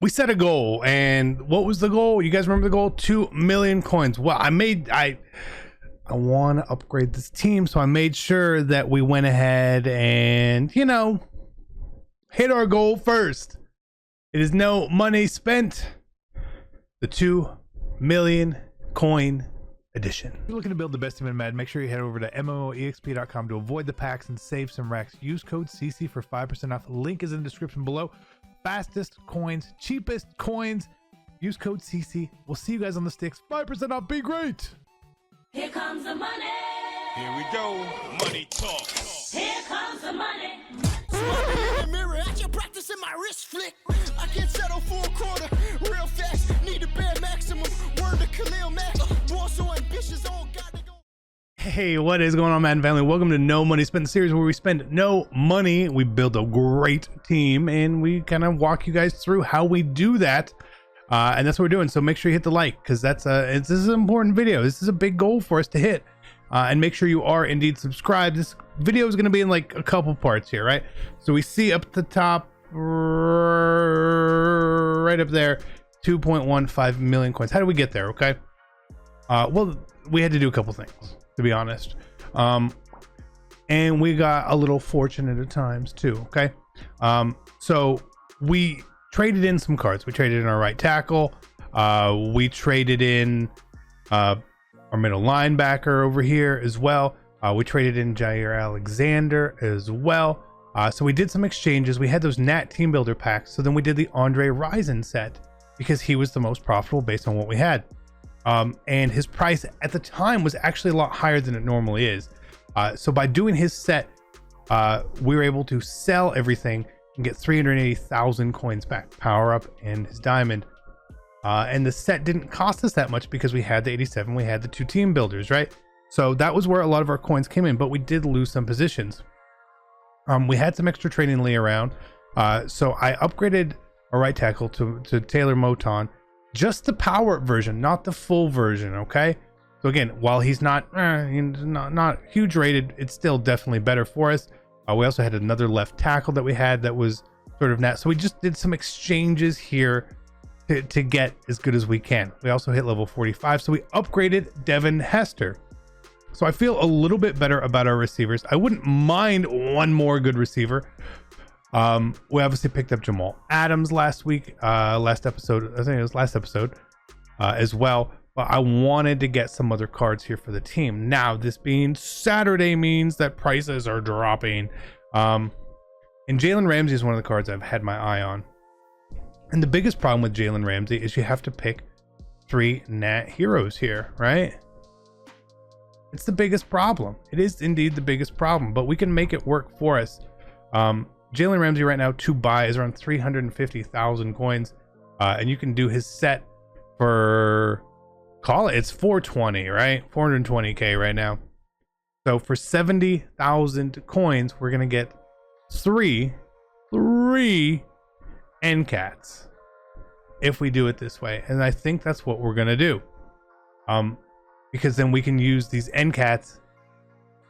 we set a goal, and what was the goal? You guys remember the goal? 2 million coins. Well, I want to upgrade this team, so I made sure that we went ahead and, you know, hit our goal first. It is no money spent. The 2 million coin edition. If you're looking to build the best team in Madden, make sure you head over to MMOEXP.com to avoid the packs and save some racks. Use code CC for 5% off. Link is in the description below. Fastest coins, cheapest coins. Use code CC. We'll see you guys on the sticks. 5% off. Be great. Here comes the money. Here we go. Money talk. Here comes the money. Smoking in the mirror, at your practicing my wrist flick. I can't settle for a quarter, real fast. Need a bare maximum. Word to Khalil Mack. War so ambitious, all got to go. Hey, what is going on, Madden family? Welcome to No Money Spent, the series where we spend no money. We build a great team, and we kind of walk you guys through how we do that. And that's what we're doing. So make sure you hit the like, because this is an important video. This is a big goal for us to hit. And make sure you are indeed subscribed. This video is going to be in like a couple parts here, right? So we see up at the top, right up there, 2.15 million coins. How do we get there? Okay. Well, we had to do a couple things, to be honest. And we got a little fortunate at times too. Okay. So we traded in some cards. We traded in our right tackle. We traded in our middle linebacker over here as well. We traded in Jair Alexander as well. So we did some exchanges. We had those Nat team builder packs. So then we did the Andre Rison set because he was the most profitable based on what we had. And his price at the time was actually a lot higher than it normally is. So by doing his set, we were able to sell everything and get 380,000 coins back, power up and his diamond. And the set didn't cost us that much because we had the 87, we had the 2 team builders, right? So that was where a lot of our coins came in, but we did lose some positions. We had some extra training Lee around. So I upgraded our right tackle to Taylor Moton, just the power version, not the full version. Okay. So again, while he's not huge rated, it's still definitely better for us. We also had another left tackle that we had that was sort of so we just did some exchanges here to get as good as we can. We also hit level 45, so we upgraded Devin Hester. So I feel a little bit better about our receivers. I wouldn't mind one more good receiver. We obviously picked up Jamal Adams last episode. I think it was last episode as well. But I wanted to get some other cards here for the team. Now, this being Saturday means that prices are dropping. And Jalen Ramsey is one of the cards I've had my eye on. And the biggest problem with Jalen Ramsey is you have to pick 3 Nat heroes here, right? It's the biggest problem. It is indeed the biggest problem, but we can make it work for us. Jalen Ramsey right now to buy is around 350,000 coins. And you can do his set for, call it's 420, right? 420k right now. So for 70,000 coins, we're going to get three NCATs if we do it this way, and I think that's what we're gonna do, because then we can use these NCATs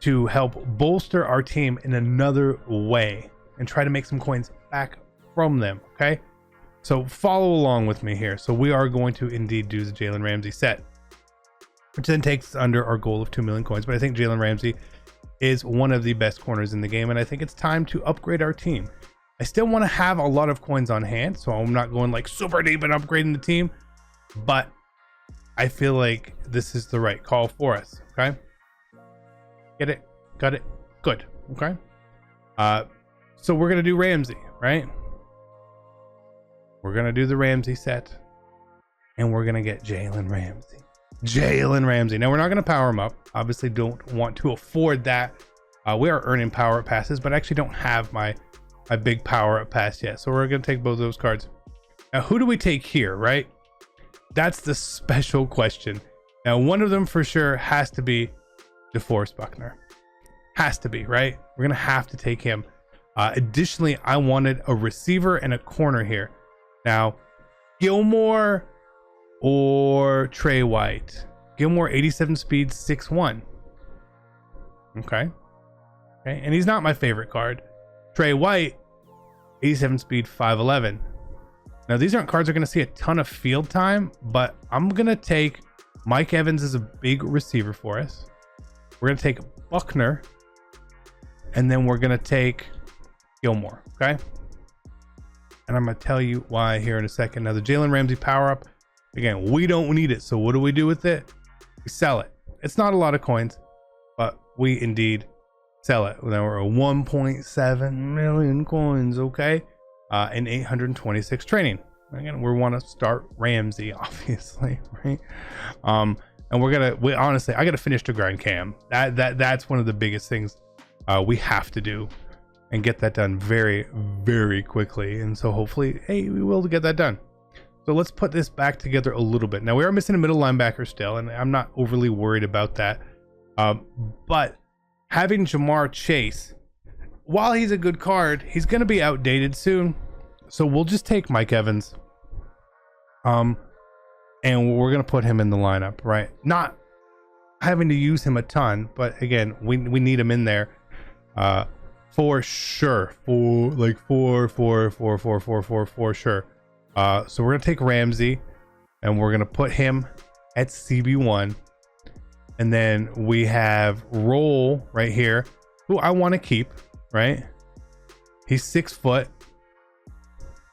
to help bolster our team in another way and try to make some coins back from them. Okay, so follow along with me here. So we are going to indeed do the Jalen Ramsey set, which then takes us under our goal of 2 million coins. But I think Jalen Ramsey is one of the best corners in the game, and I think it's time to upgrade our team. I still want to have a lot of coins on hand, so I'm not going like super deep and upgrading the team, but I feel like this is the right call for us. Okay, get it, got it, good. Okay, so we're gonna do Ramsey, right? We're gonna do the Ramsey set, and we're gonna get Jalen Ramsey. Now we're not gonna power him up. Obviously, don't want to afford that. We are earning power up passes, but I actually don't have my big power up pass yet, so we're gonna take both of those cards. Now who do we take here, right? That's the special question. Now one of them for sure has to be DeForest Buckner. Has to be, right? We're gonna have to take him. Additionally, I wanted a receiver and a corner here. Now Gilmore or Trey White. Gilmore 87 speed, 6'1". Okay, and he's not my favorite card. Trey White, 87 speed, 5'11". Now, these aren't cards that are going to see a ton of field time, but I'm going to take Mike Evans as a big receiver for us. We're going to take Buckner, and then we're going to take Gilmore, okay? And I'm going to tell you why here in a second. Now, the Jalen Ramsey power-up, again, we don't need it. So what do we do with it? We sell it. It's not a lot of coins, but we indeed sell it. Now we're at 1.7 million coins, okay? And 826 training. Again, we want to start Ramsey, obviously, right? And we honestly, I got to finish to grind Cam. That's one of the biggest things we have to do, and get that done very, very quickly. And so hopefully, hey, we will get that done. So let's put this back together a little bit. Now, we are missing a middle linebacker still, and I'm not overly worried about that. But having Jamar Chase, while he's a good card, he's going to be outdated soon. So we'll just take Mike Evans. And we're going to put him in the lineup, right? Not having to use him a ton, but again, we need him in there for sure. For sure. So we're going to take Ramsey, and we're going to put him at CB1. And then we have Roll right here, who I want to keep, right? He's 6 foot.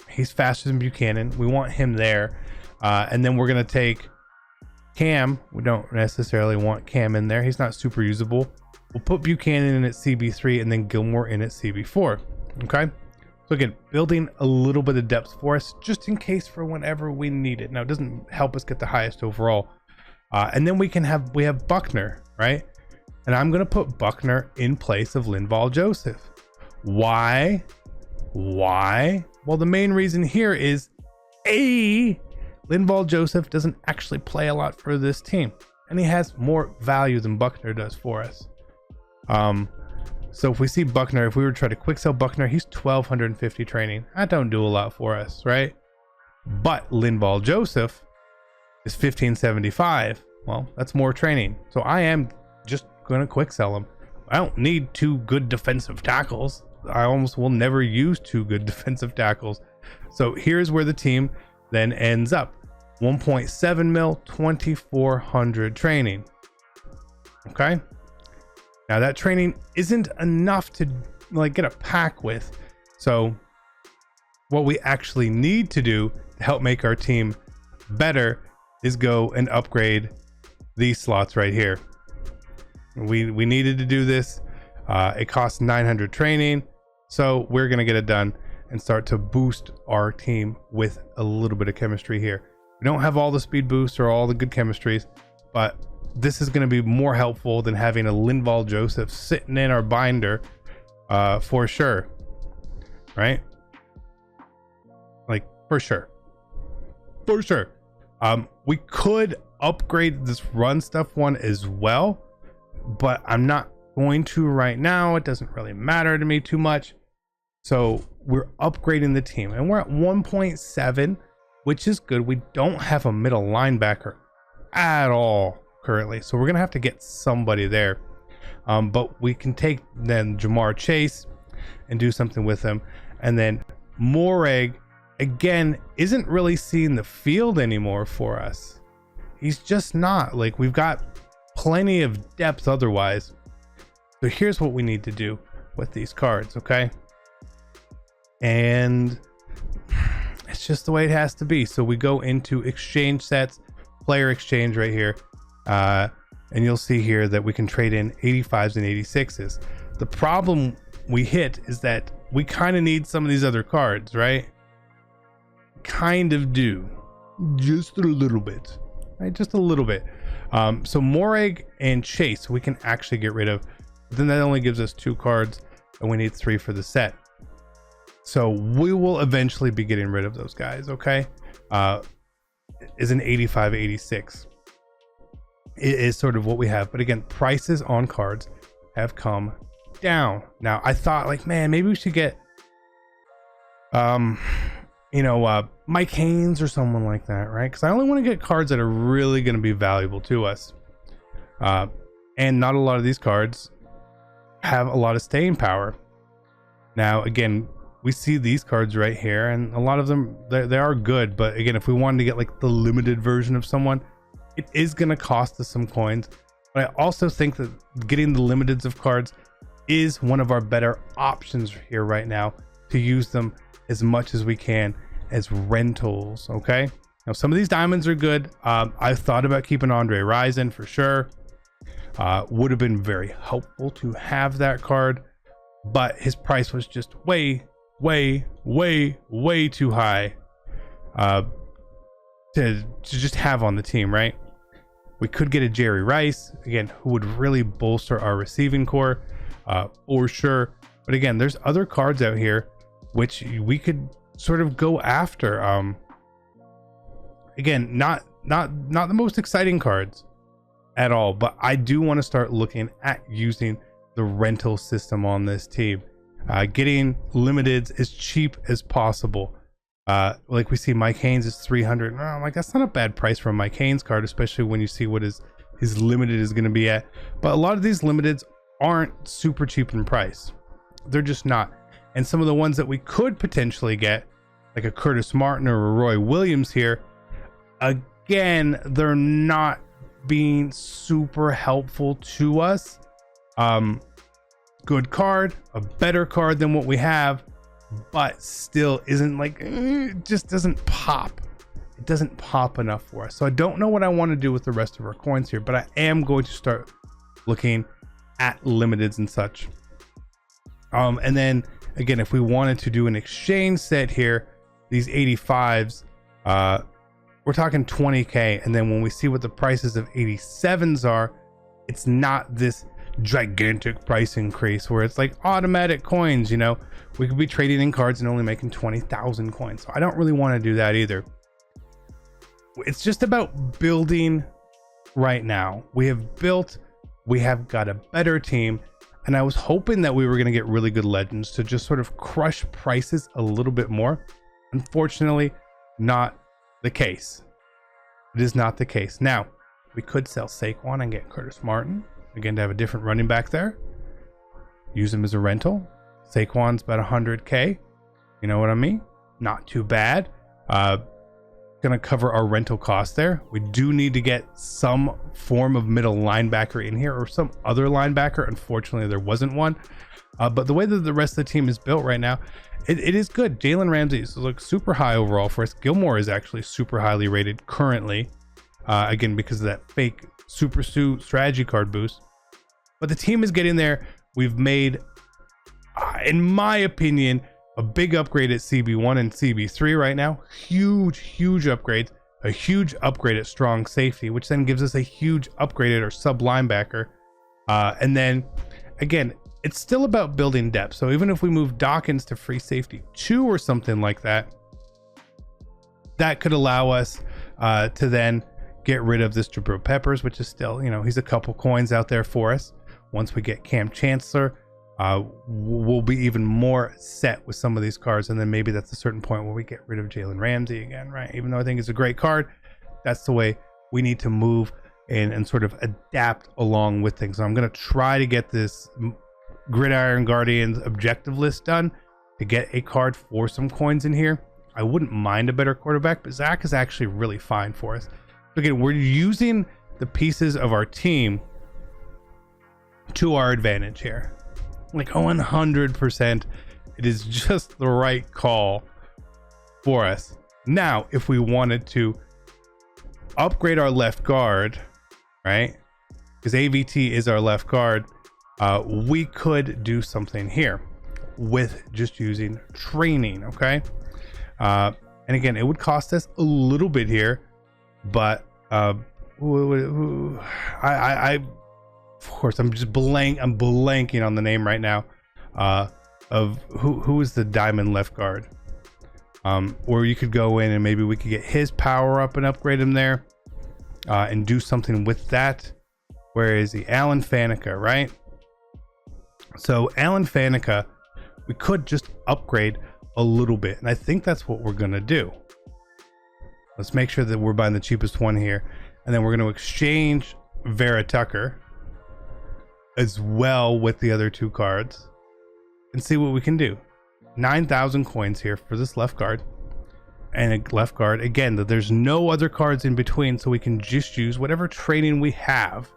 He's faster than Buchanan. We want him there. And then we're going to take Cam. We don't necessarily want Cam in there. He's not super usable. We'll put Buchanan in at CB3 and then Gilmore in at CB4. Okay. So again, building a little bit of depth for us, just in case for whenever we need it. Now, it doesn't help us get the highest overall. And then we have Buckner, right? And I'm going to put Buckner in place of Linval Joseph. Why? Well, the main reason here is Linval Joseph doesn't actually play a lot for this team, and he has more value than Buckner does for us. So if we see Buckner, if we were to try to quick sell Buckner, he's 1,250 training. That don't do a lot for us, right? But Linval Joseph is 1,575. Well, that's more training. So I am just going to quick sell him. I don't need 2 good defensive tackles. I almost will never use 2 good defensive tackles. So here's where the team then ends up. 1.7 mil, 2,400 training. Okay. Now that training isn't enough to get a pack with. So what we actually need to do to help make our team better is go and upgrade these slots right here. We needed to do this. It costs 900 training. So we're going to get it done and start to boost our team with a little bit of chemistry here. We don't have all the speed boosts or all the good chemistries, but this is going to be more helpful than having a Linval Joseph sitting in our binder for sure. Right? For sure. We could upgrade this run stuff one as well, but I'm not going to right now. It doesn't really matter to me too much. So we're upgrading the team, and we're at 1.7, which is good. We don't have a middle linebacker at all currently, so we're gonna have to get somebody there. But we can take then Jamar Chase and do something with him, and then Moreg again isn't really seeing the field anymore for us. He's just not. We've got plenty of depth otherwise. So here's what we need to do with these cards, okay? And it's just the way it has to be. So we go into exchange sets, player exchange right here. And you'll see here that we can trade in 85s and 86s. The problem we hit is that we kind of need some of these other cards, right? Kind of do. Just a little bit. Right? Just a little bit. So Moreg and Chase we can actually get rid of. But then that only gives us 2 cards, and we need 3 for the set. So we will eventually be getting rid of those guys, okay? Is an 85, 86. It is sort of what we have. But again, prices on cards have come down. Now, I thought, man, maybe we should get, Mike Haynes or someone like that, right? Because I only want to get cards that are really going to be valuable to us. And not a lot of these cards have a lot of staying power. Now, again, we see these cards right here, and a lot of them, they are good. But again, if we wanted to get like the limited version of someone, it is going to cost us some coins. But I also think that getting the limiteds of cards is one of our better options here right now, to use them as much as we can as rentals. Okay, now some of these diamonds are good. I've thought about keeping Andre Rison for sure. Would have been very helpful to have that card, but his price was just way too high to just have on the team, right? We could get a Jerry Rice again, who would really bolster our receiving core for sure. But again, there's other cards out here which we could sort of go after. Again, not the most exciting cards at all, but I do want to start looking at using the rental system on this team, getting limiteds as cheap as possible. Like we see Mike Haynes is 300. I'm like, that's not a bad price for a Mike Haynes card, especially when you see what his limited is going to be at. But a lot of these limiteds aren't super cheap in price. They're just not. And some of the ones that we could potentially get, like a Curtis Martin or a Roy Williams here, again, they're not being super helpful to us. Good card, a better card than what we have, but still isn't like, it just doesn't pop. It doesn't pop enough for us. So I don't know what I want to do with the rest of our coins here, but I am going to start looking at limiteds and such. And then again, if we wanted to do an exchange set here, these 85s, we're talking 20k. And then when we see what the prices of 87s are, it's not this gigantic price increase where it's like automatic coins. You know, we could be trading in cards and only making 20,000 coins. So I don't really want to do that either. It's just about building right now. We have got a better team, and I was hoping that we were going to get really good legends to just sort of crush prices a little bit more. Unfortunately, not the case. It is not the case. Now, we could sell Saquon and get Curtis Martin, again, to have a different running back there. Use him as a rental. Saquon's about 100k. You know what I mean? Not too bad. Gonna cover our rental costs there. We do need to get some form of middle linebacker in here, or some other linebacker. Unfortunately, there wasn't one. But the way that the rest of the team is built right now, it is good. Jalen Ramsey looks super high overall for us. Gilmore is actually super highly rated currently, again, because of that fake Super Sue strategy card boost. But the team is getting there. We've made, in my opinion, a big upgrade at CB1 and CB3 right now. Huge upgrades. A huge upgrade at strong safety, which then gives us a huge upgrade at our sub linebacker. And then again, it's still about building depth. So even if we move Dawkins to free safety 2 or something like that, that could allow us to then get rid of this Jabril Peppers, which is still, you know, he's a couple coins out there for us. Once we get Cam Chancellor, we'll be even more set with some of these cards. And then maybe that's a certain point where we get rid of Jalen Ramsey again, right? Even though I think it's a great card, that's the way we need to move and sort of adapt along with things. So I'm going to try to get this Gridiron Guardians objective list done to get a card for some coins in here. I wouldn't mind a better quarterback, but Zach is actually really fine for us. Again, we're using the pieces of our team to our advantage here. Like 100%, it is just the right call for us. Now, if we wanted to upgrade our left guard, right? Because AVT is our left guard. We could do something here with just using training, okay? And again, it would cost us a little bit here, but of course, I'm blanking on the name right now of who is the diamond left guard. Or you could go in and maybe we could get his power up and upgrade him there and do something with that. Where is he? Alan Faneca, right? So Alan Faneca, we could just upgrade a little bit, and I think that's what we're gonna do. Let's make sure that we're buying the cheapest one here, and then we're going to exchange Vera Tucker as well with the other 2 cards and see what we can do. 9,000 coins here for this left guard and a left guard. Again, that there's no other cards in between, so we can just use whatever training we have,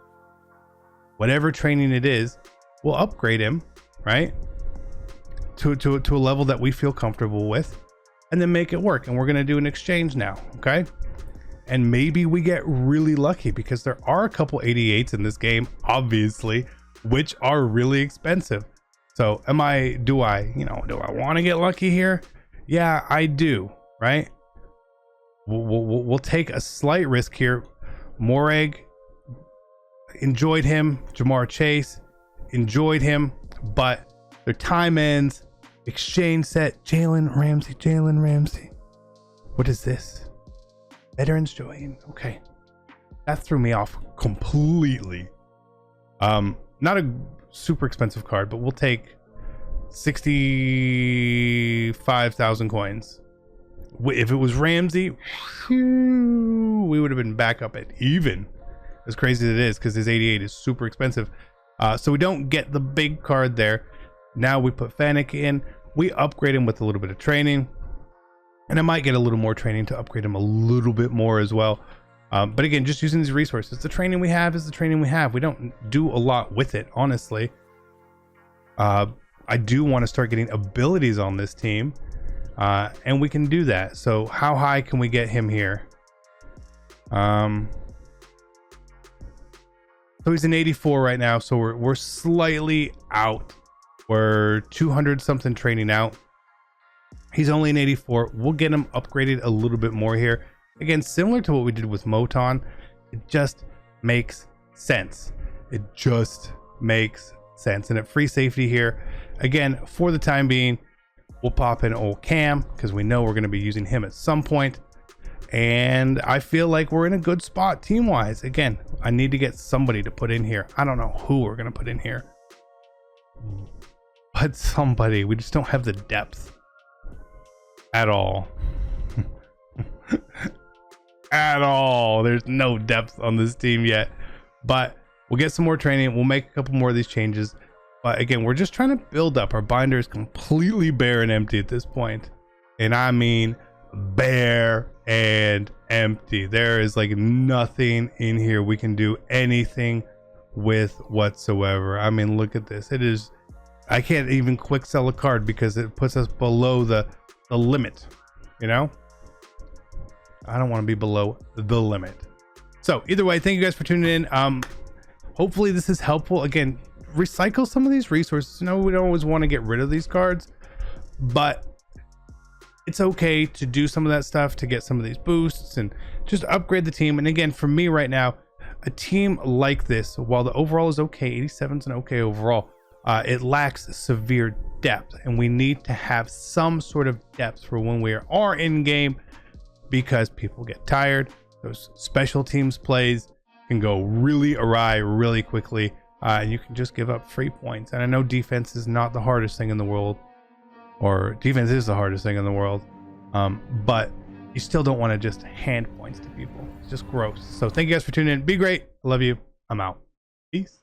whatever training it is. We'll upgrade him, right, to a level that we feel comfortable with, and then make it work. And we're going to do an exchange now, okay? And maybe we get really lucky, because there are a couple 88s in this game, obviously, which are really expensive. So do I want to get lucky here? Yeah, I do, right? We'll take a slight risk here. Moreg, enjoyed him. Jamar Chase, enjoyed him, but their time ends. Exchange set. Jalen Ramsey. What is this? Veterans join. Okay, that threw me off completely. Not a super expensive card, but we'll take 65,000 coins. If it was Ramsey, we would have been back up at even, as crazy as it is, because his 88 is super expensive. So we don't get the big card there. Now we put Fennec in. We upgrade him with a little bit of training, and I might get a little more training to upgrade him a little bit more as well. But again, just using these resources. The training we have is the training we have. We don't do a lot with it, honestly. I do want to start getting abilities on this team, and we can do that. So how high can we get him here? So he's an 84 right now, so we're slightly out. We're 200 something training out. He's only an 84. We'll get him upgraded a little bit more here. Again, similar to what we did with Moton. It just makes sense. It just makes sense. And at free safety here, again, for the time being, we'll pop in old Cam, because we know we're going to be using him at some point. And I feel like we're in a good spot team wise. Again, I need to get somebody to put in here. I don't know who we're going to put in here, but somebody. We just don't have the depth at all. At all. There's no depth on this team yet, but we'll get some more training. We'll make a couple more of these changes, but again, we're just trying to build up. Our binder is completely bare and empty at this point, and I mean bare and empty. There is like nothing in here we can do anything with whatsoever. I mean, look at this. It is, I can't even quick sell a card because it puts us below the limit, you know. I don't want to be below the limit. So either way, thank you guys for tuning in. Hopefully this is helpful. Again, recycle some of these resources. You know, we don't always want to get rid of these cards, but it's okay to do some of that stuff to get some of these boosts and just upgrade the team. And again, for me right now, a team like this, while the overall is okay, 87 is an okay overall, it lacks severe depth, and we need to have some sort of depth for when we are in game, because people get tired. Those special teams plays can go really awry really quickly, and you can just give up free points. And I know defense is not the hardest thing in the world, or defense is the hardest thing in the world, but you still don't want to just hand points to people. It's just gross. So thank you guys for tuning in. Be great. I love you. I'm out. Peace.